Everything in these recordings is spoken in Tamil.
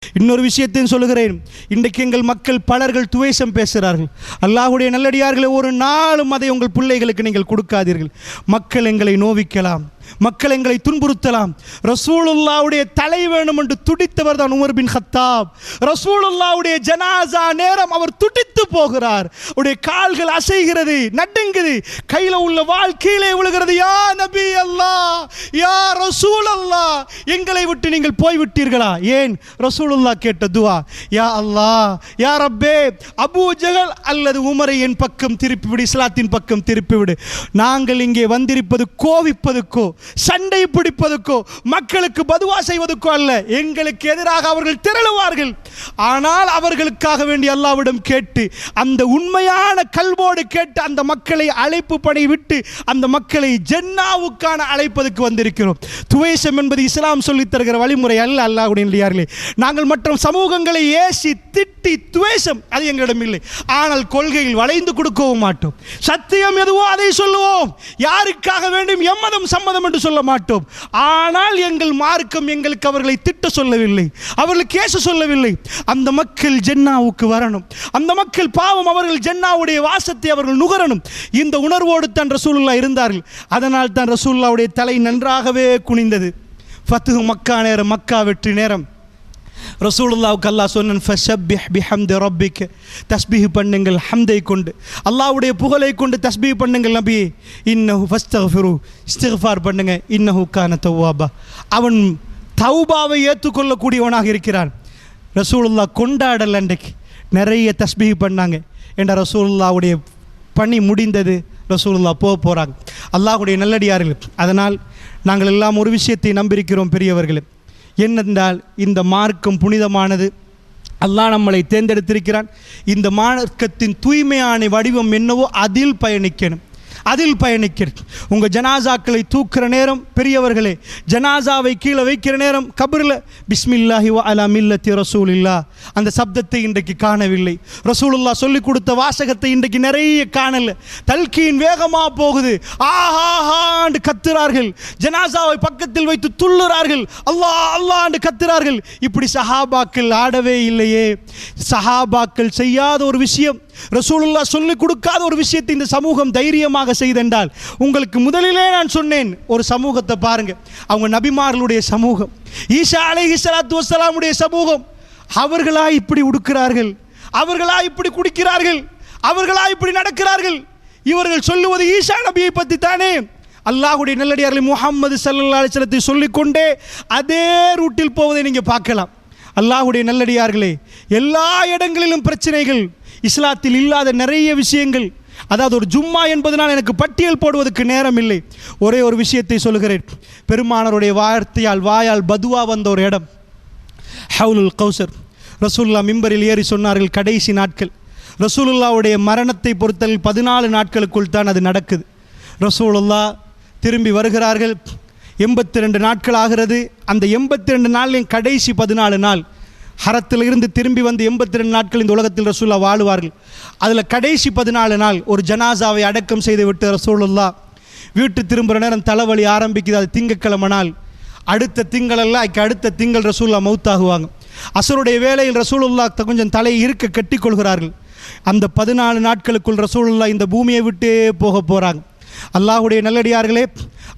இன்னொரு விஷயத்தையும் சொல்லுகிறேன். இன்றைக்கு எங்கள் மக்கள் பலர்கள் துவேஷம் பேசுகிறார்கள். அல்லாஹ்வுடைய நல்லடியார்களே, ஒரு நாளும் அதை உங்கள் பிள்ளைகளுக்கு நீங்கள் கொடுக்காதீர்கள். மக்கள் எங்களை நோவிக்கலாம், மக்கள் எங்களை துன்புறுத்தலாம். ரசூலுல்லாவுடைய தலை வேணும் என்று துடித்தவர் தான் உமர் பின் கத்தாப். ரசூலுல்லாவுடைய ஜனாசா நேரம் அவர் துடித்து போகிறார். அவருடைய கால்கள் அசைகிறது, நடுங்குது, கையில் உள்ள வாள் கீழே விழுகிறது. யா நபி அல்லாஹ், யா ரசூல் அல்லாஹ், எங்களை விட்டு நீங்கள் போய்விட்டீர்களா? ஏன்? ரசூலுல்லா கேட்ட துவா, யா அல்லாஹ், யா ரப்பே, அபூ ஜஹல் அல்லது உமரை என் பக்கம் திருப்பிவிடு, இஸ்லாத்தின் பக்கம் திருப்பிவிடு. நாங்கள் இங்கே வந்திருப்பது கோவிப்பதுக்கோ, சண்டை பிடிப்பதற்கோ, மக்களுக்கு பதுவா செய்வதற்கோ அல்ல. எங்களுக்கு எதிராக அவர்கள் திரளுவார்கள். ஆனால் அவர்களுக்காக வேண்டி அல்லாஹ்விடம் கேட்டு, அந்த உண்மையான கல்வோடு கேட்டு அந்த மக்களை அழைப்பு பணி விட்டு அந்த மக்களை ஜன்னாவுக்கான அழைப்பதற்கு வந்திருக்கிறோம். துவேஷம் என்பது இஸ்லாம் சொல்லித் தருகிற வழிமுறை அல்ல. அல்லாஹ்வுடைய நல்லடியார்களே, நாங்கள் மற்ற சமூகங்களை ஏசி திட்டி துவேஷம் அது எங்களிடம் இல்லை. ஆனால் கொள்கையில் வளைந்து கொடுக்கவும் மாட்டோம். சத்தியம் எதுவோ அதை சொல்லுவோம். யாருக்காக வேண்டும் எம்மதம் சம்மதம் என்று சொல்ல மாட்டோம். ஆனால் எங்கள் மார்க்கம் எங்களுக்கு அவர்களை திட்ட சொல்லவில்லை, அவர்களுக்கு ஏச சொல்லவில்லை. அந்த மக்கள் ஜன்னாவுக்கு வரணும், அந்த மக்கள் பாவம் அவர்கள் ஜன்னாவுடைய வாசத்தை அவர்கள் நுகரணும். இந்த உணர்வோடு தான் ரசூலுல்லாஹ் இருந்தார்கள். அதனால் தான் ரசூலுல்லாஹ்வுடைய தலை நன்றாகவே குனிந்தது. ஃபத்ஹு மக்கா நேரம், மக்கா வெற்றி நேரம், ரசூலுல்லாஹ்வுக்கு அல்லாஹ் சொன்னான், ஃபஸப்பிஹ் பிஹம்தி ரப்பிக, தஸ்பீஹ் பண்ணுங்கள் ஹம்தை கொண்டு, அல்லாஹ்வுடைய புகழை கொண்டு தஸ்பீஹ் பண்ணுங்கள் நபி. இன்னஹு ஃபஸ்தக்ஃபிரு, இஸ்திக்ஃபார் பண்ணுங்க, இன்னஹு கான தவ்வாபா, அவன் தௌபாவை ஏற்றுக்கொள்ளக்கூடியவனாக இருக்கிறான். ரசூலுல்லாஹ் கொண்டாடல் அன்றைக்கு நிறைய தஸ்பீஹ் பண்ணாங்க. என்ற ரசூலுல்லாஹ்வுடைய பணி முடிந்தது. ரசூலுல்லாஹ் போகிறாங்க. அல்லாஹ்வுடைய நல்லடியார்கள். அதனால் நாங்கள் எல்லாம் ஒரு விஷயத்தை நம்பியிருக்கிறோம் பெரியவர்களே, என்னென்றால் இந்த மார்க்கம் புனிதமானது. அல்லாஹ் நம்மளை தேர்ந்தெடுத்திருக்கிறான். இந்த மார்க்கத்தின் தூய்மையான வடிவம் என்னவோ அதில் பயணிக்கணும், அதில் பயணிக்கிறது. உங்கள் ஜனாசாக்களை தூக்குற நேரம் பெரியவர்களே, ஜனாசாவை கீழே வைக்கிற நேரம் கபரில் பிஸ்மில்லாஹி வ அலா மில்லத்தி ரசூலில்லா அந்த சப்தத்தை இன்றைக்கு காணவில்லை. ரசூலுல்லாஹ் சொல்லிக் கொடுத்த வாசகத்தை இன்றைக்கு நிறைய காணல. தல்கீன் வேகமாக போகுது, ஆஹாஹாண்டு கத்துறார்கள், ஜனாசாவை பக்கத்தில் வைத்து துள்ளுறார்கள், அல்லாஹ் அல்லாஹ்ண்டு கத்துறார்கள். இப்படி சஹாபாக்கள் ஆடவே இல்லையே. சஹாபாக்கள் செய்யாத ஒரு விஷயம், ரசூலுல்லாஹ் சொல்லிக் கொடுக்காத ஒரு விஷயத்தை இந்த சமூகம் தைரியமாக செய்தென்றால், உங்களுக்கு முதலிலே நான் சொன்னேன், ஒரு சமூகத்தை பாருங்க, அவங்க நபிமார்களுடைய சமூகம், ஈசா அலைஹிஸ்ஸலாத்து வஸ்ஸலாமுடைய சமூகம். அவர்களா இப்படி உடுக்கிறார்கள், அவர்களா இப்படி குடிக்கிறார்கள், அவர்களா இப்படி நடக்கிறார்கள். இவர்கள் சொல்லுவது ஈசா நபியை பற்றி தானே. அல்லாஹ்வுடைய நல்லடியார்கள் முஹம்மது ஸல்லல்லாஹு அலைஹி வஸல்லத்தை சொல்லிக்கொண்டே அதே ரூட்டில் போவதை நீங்கள் பார்க்கலாம். அல்லாஹ்வுடைய நல்லடியார்களே, எல்லா இடங்களிலும் பிரச்சனைகள், இஸ்லாத்தில் இல்லாத நிறைய விஷயங்கள். அதாவது ஒரு ஜும்மா என்பதனால் எனக்கு பட்டியல் போடுவதற்கு நேரம் இல்லை. ஒரே ஒரு விஷயத்தை சொல்கிறேன். பெருமானாருடைய வாயால் பதுவா வந்த ஒரு இடம் ஹவுலுல் கௌசர். ரசூலுல்லாஹ் மிம்பரில் ஏறி சொன்னார்கள், கடைசி நாட்கள் ரசூலுல்லாஹ்வுடைய மரணத்தை பொறுத்தல் 14 நாட்களுக்குள் தான் அது நடக்குது. ரசூலுல்லாஹ் திரும்பி வருகிறார்கள். 82 நாட்கள் ஆகிறது. அந்த 82 நாளின் கடைசி 14 நாள் ஹரத்தில் இருந்து திரும்பி வந்து 82 நாட்கள் இந்த உலகத்தில் ரசூலுல்லாஹ் வாழுவார்கள். அதில் கடைசி 14 நாள் ஒரு ஜனாசாவை அடக்கம் செய்து விட்டு ரசூலுல்லாஹ் வீட்டு திரும்புகிற நேரம் தலைவலி ஆரம்பிக்குது. அது திங்கக்கிழமை நாள். அடுத்த திங்களெல்லாம் அடுத்த திங்கள் ரசூலுல்லாஹ் மௌத்தாகுவாங்க. அசருடைய வேளையில் ரசூலுல்லாஹ் கொஞ்சம் தலையை இருக்க கட்டி கொள்கிறார்கள். அந்த 14 நாட்களுக்குள் ரசூலுல்லாஹ் இந்த பூமியை விட்டே போக போகிறாங்க. அல்லாஹ்வுடைய நல்லடியார்களே,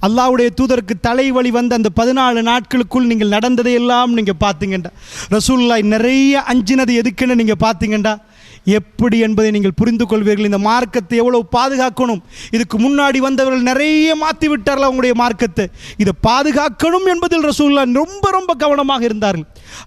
அல்லாஹ்வுடைய தூதருக்கு தலைவலி வந்த அந்த 14 நாட்களுக்குள் நீங்கள் நடந்ததையெல்லாம் நீங்கள் பார்த்தீங்கண்டா, ரசூலுல்லாஹ் நிறைய அஞ்சினது எதுக்குன்னு நீங்கள் பார்த்தீங்கண்டா எப்படி என்பதை நீங்கள் புரிந்து கொள்வீர்கள். இந்த மார்க்கத்தை எவ்வளவு பாதுகாக்கணும். இதுக்கு முன்னாடி வந்தவர்கள் நிறைய மாற்றி விட்டார்கள் அவங்களுடைய மார்க்கத்தை. இதை பாதுகாக்கணும் என்பதில் ரசூலுல்லாஹ் ரொம்ப ரொம்ப கவனமாக இருந்தார்கள்.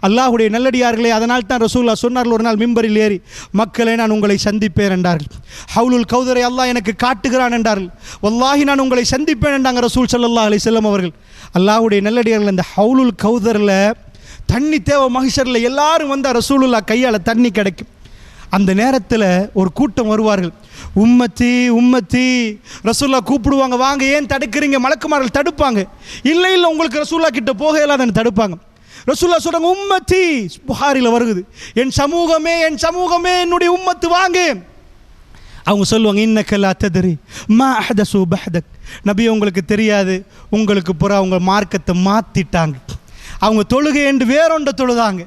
அல்லாஹ்வுடைய நல்லடியார்களே, அதனால் தான் ரசூலுல்லாஹ் சொன்னார்கள், ஒரு நாள் மிம்பரில் ஏறி, மக்களே நான் உங்களை சந்திப்பேன் என்றார்கள். ஹவுலுல் கௌதரை அல்லாஹ் எனக்கு காட்டுகிறான் என்றார்கள். வல்லாஹி நான் உங்களை சந்திப்பேன் என்றாங்க ரசூல் ஸல்லல்லாஹு அலைஹி வஸல்லம் அவர்கள். அல்லாஹ்வுடைய நல்லடியார்கள், அந்த ஹவுலுல் கௌதரில் தண்ணி தேவை. மஹ்ஷரில் எல்லாரும் வந்தால் ரசூலுல்லாஹ் கையால் தண்ணி கிடைக்கும். அந்த நேரத்தில் ஒரு கூட்டம் வருவார்கள், உம்மத்தி உம்மத்தி. ரசூலுல்லாஹ் கூப்பிடுவாங்க, வாங்க, ஏன் தடுக்கிறீங்க? மலக்குமார்கள் தடுப்பாங்க. இல்லை இல்லை, உங்களுக்கு ரசூலுல்லாஹ் கிட்ட போக இல்லாதன்னு தடுப்பாங்க. ரசூலுல்லாஹ் சொல்கிறாங்க, உம்மத்தி. புகாரில் வருகுது, என் சமூகமே, என் சமூகமே, என்னுடைய உம்மத்து வாங்க. அவங்க சொல்லுவாங்க, இன்னக லா தத்ரி மா அஹ்தஸு பஹ்தக். நபி, உங்களுக்கு தெரியாது, உங்களுக்கு புறா அவங்க மார்க்கத்தை மாற்றிட்டாங்க. அவங்க தொழுகை என்று வேறொன்றை தொழுதாங்க.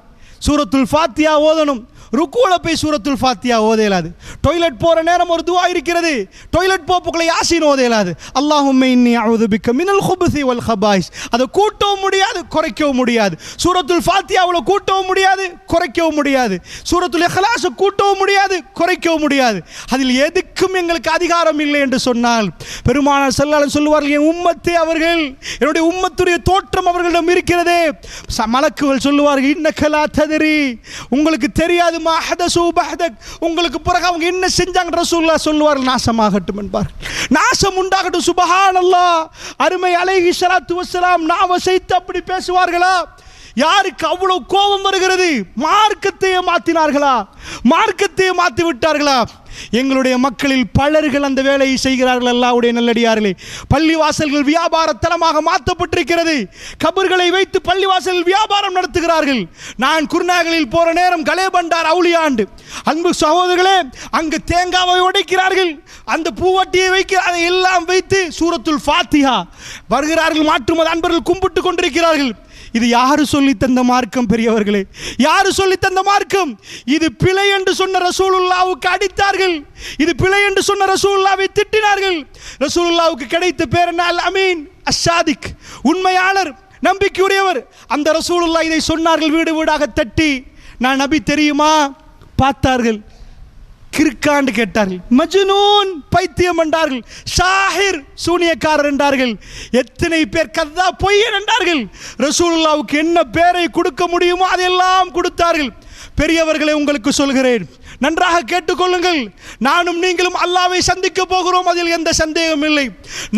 சூரத்துல் ஃபாத்தியா ஓதணும், ருக்குல போய் சூரத்துல் ஃபாத்தியா ஓதேலாது. டாய்லெட் போற நேரம் ஒரு துஆ இருக்கிறது, டாய்லெட் போப்புக்குள்ள யாசீன் ஓதேலாது. அல்லாஹும்ம இன்னி அஊது பிக்க மினல் குபுஸி வல் கபாயிஸ். அதை கூட்டவும் முடியாது, குறைக்கவும் முடியாது. சூரத்துல் ஃபாத்தியாவுல கூட்டவும் முடியாது, குறைக்கவும் முடியாது. சூரத்துல் இக்லாஸ் கூட்டவும் முடியாது, குறைக்கவும் முடியாது. அதில் எதுக்கும் எங்களுக்கு அதிகாரம் இல்லை என்று சொன்னால் பெருமானார் ஸல்லல்லாஹு அலைஹி சொல்லுவார்கள், என் உம்மத்தே அவர்கள், என்னுடைய உம்மத்துடைய தோற்றம் அவர்களிடம் இருக்கிறதே. மலக்குகள் சொல்லுவார்கள், இன்னக லா தத்ரி, உங்களுக்கு தெரியாது, உங்களுக்கு பிறகு அவங்க என்ன செஞ்சாங்க ரசூலுல்லாஹ் சொல்லுவார்கள், நாசமாகட்டும் என்பார்கள், நாசம் உண்டாகட்டும். சுப்ஹானல்லாஹ். அருமை அலைஹி ஸலாத்து வஸ்ஸலாம் நாவ செய்து அப்படி பேசுவார்களா? யாருக்கு அவ்வளவு கோபம் வருகிறது? மார்க்கத்தையே மாற்றினார்களா? மார்க்கத்தையே மாற்றி விட்டார்களா? எங்களுடைய மக்களில் பலர்கள் அந்த வேலையை செய்கிறார்கள். அல்லாஹ்வுடைய நல்லடியார்களே, பள்ளிவாசல்கள் வியாபார தலமாக மாற்றப்பட்டிருக்கிறது. கபர்களை வைத்து பள்ளிவாசல் வியாபாரம் நடத்துகிறார்கள். நான் குருநாகலில் போற நேரம் கலேபண்டார் அவுளியாண்டு, அன்பு சகோதரர்களே, அங்கு தேங்காவை உடைக்கிறார்கள், அந்த பூவட்டியை வைக்க, அதை எல்லாம் வைத்து சூரத்துல் ஃபாத்திஹா வருகிறார்கள். மாற்று மத அன்பர்கள் கும்பிட்டு கொண்டிருக்கிறார்கள். இது யாரு சொல்லி தந்த மார்க்கம்? பெரியவர்களே, யாரு சொல்லி தந்த மார்க்கம்? இது பிழை என்று சொன்ன ரசூலுல்லாஹ்வுக்கு அடித்தார்கள். இது பிழை என்று சொன்ன ரசூலுல்லாஹ்வை திட்டினார்கள். ரசூலுல்லாஹ்வுக்கு கிடைத்த பேர் என்ன? அல் அமீன், அஸ்ஸாதிக், உண்மையாளர், நம்பிக்கையுடையவர். அந்த ரசூலுல்லாஹ் இதை சொன்னார்கள். வீடு வீடாக தட்டி, நான் நபி தெரியுமா? பார்த்தார்கள், கிறுக்காண்டு கேட்டார்கள், மஜ்னூன், பைத்தியம் என்றார்கள், ஷாஹிர், சூனியக்காரர் என்றார்கள். எத்தனை பேர் கதா, பொய்யன் என்றார்கள். ரசூலுல்லாஹ்வுக்கு என்ன பேரை கொடுக்க முடியுமோ அதெல்லாம் கொடுத்தார்கள். பெரியவர்களை உங்களுக்கு சொல்கிறேன், நன்றாக கேட்டுக்கொள்ளுங்கள். நானும் நீங்களும் அல்லாஹ்வை சந்திக்க போகிறோம், அதில் எந்த சந்தேகம் இல்லை.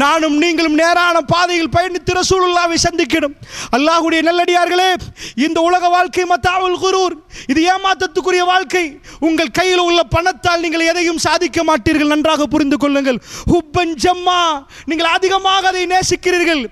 நானும் நீங்களும் நேரான பாதையில் பயணித்து ரசூலுல்லாஹ்வை சந்திக்கணும். அல்லாஹ்வுடைய நல்லடியார்களே, இந்த உலக வாழ்க்கை மத்தாவுல் குரூர், இது ஏமாற்றத்துக்குரிய வாழ்க்கை. உங்கள் கையில் உள்ள பணத்தால் நீங்கள் எதையும் சாதிக்க மாட்டீர்கள், நன்றாக புரிந்து கொள்ளுங்கள். ஹுப்பன் ஜம்மா, நீங்கள் அதிகமாக அதை நேசிக்கிறீர்கள்.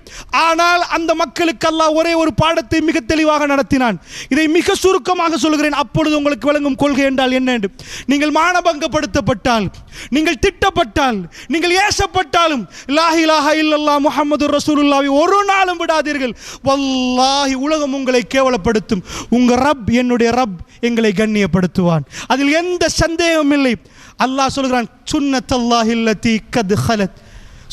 ஆனால் அந்த மக்களுக்கு அல்லாஹ் ஒரே ஒரு பாடத்தை மிக தெளிவாக நடத்தினான். இதை மிக சுருக்கமாக சொல்கிறேன், அப்பொழுது உங்களுக்கு விளங்கும் கொள்கை என்றால் என்ன என்று. நீங்கள் மானபங்கப்படுத்தப்பட்டால், நீங்கள் திட்டப்பட்டால், நீங்கள் ஏசப்பட்டாலும் லா இலாஹா இல்லல்லாஹ் முஹம்மதுர் ரசூலுல்லாஹ் ஒரு நாளும் விடாதீர்கள். வல்லாஹி உலகம் உங்களை கேவலப்படுத்தும், உங்க ரப், என்னுடைய ரப் எங்களை கண்ணியப்படுத்துவான், அதில் எந்த சந்தேகமும் இல்லை. அல்லாஹ் சொல்கிறான், சுன்னத்தல்லாஹி அல்லதி கத் ஹலத்,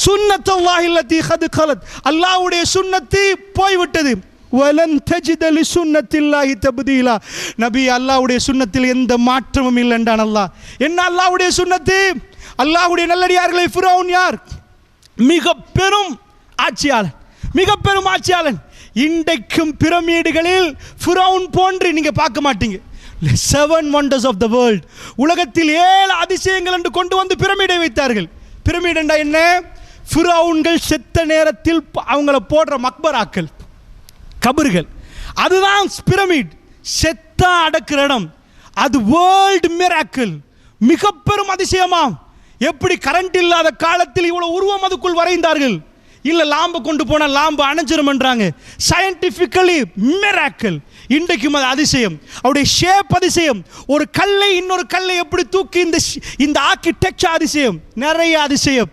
சுன்னத்தல்லாஹி அல்லதி கத் ஹலத், அல்லாஹ்வுடைய சுன்னத்து போய்விட்டது. வலன் தஜித லிசுன்னத்தில்லாஹி தப்தீலா, நபி, அல்லாஹ்வுடைய சுன்னத்தில் எந்த மாற்றமும் இல்லை என்றான் அல்லாஹ். என்ன அல்லாஹ்வுடைய சுன்னத்து? அல்லாஹ்வுடைய நல்லடியார்களை, ஃபிரௌன் யார்? மிக பெரும் ஆட்சியாளன், மிக பெரும் ஆட்சியாளன். இன்றைக்கும் பிரமிடுகளில் ஃபிரௌன் போன்று நீங்க பார்க்க மாட்டீங்க. 7 wonders of the world, உலகத்தில் 7 அதிசயங்கள் என்று கொண்டு வந்து பிரமிடை வைத்தார்கள். பிரமிட் என்றா என்ன? ஃபிரௌன்கள் செத்த நேரத்தில் அவங்கள போடுற மக்பராக்கள், கபர்கள், அதுதான் பிரமிட். செத்தா அடக்கிற இடம், அது வேர்ல்டு மிராக்கிள், மிக பெரும் அதிசயமாம். எப்படி கரண்ட் இல்லாத காலத்தில் இவ்வளவு உருவம் அதுக்குள் வரைந்தார்கள்? இல்ல லாம்பை கொண்டு போனால் லாம்பு அணைஞ்சிரும் என்றாங்க. Scientifically miracle. இன்றைக்கும் அது அதிசயம், அவருடைய ஷேப் அதிசயம். ஒரு கல்லை இன்னொரு கல்லை எப்படி தூக்கி இந்த ஆர்கிடெக்சர் அதிசயம், நிறைய அதிசயம்.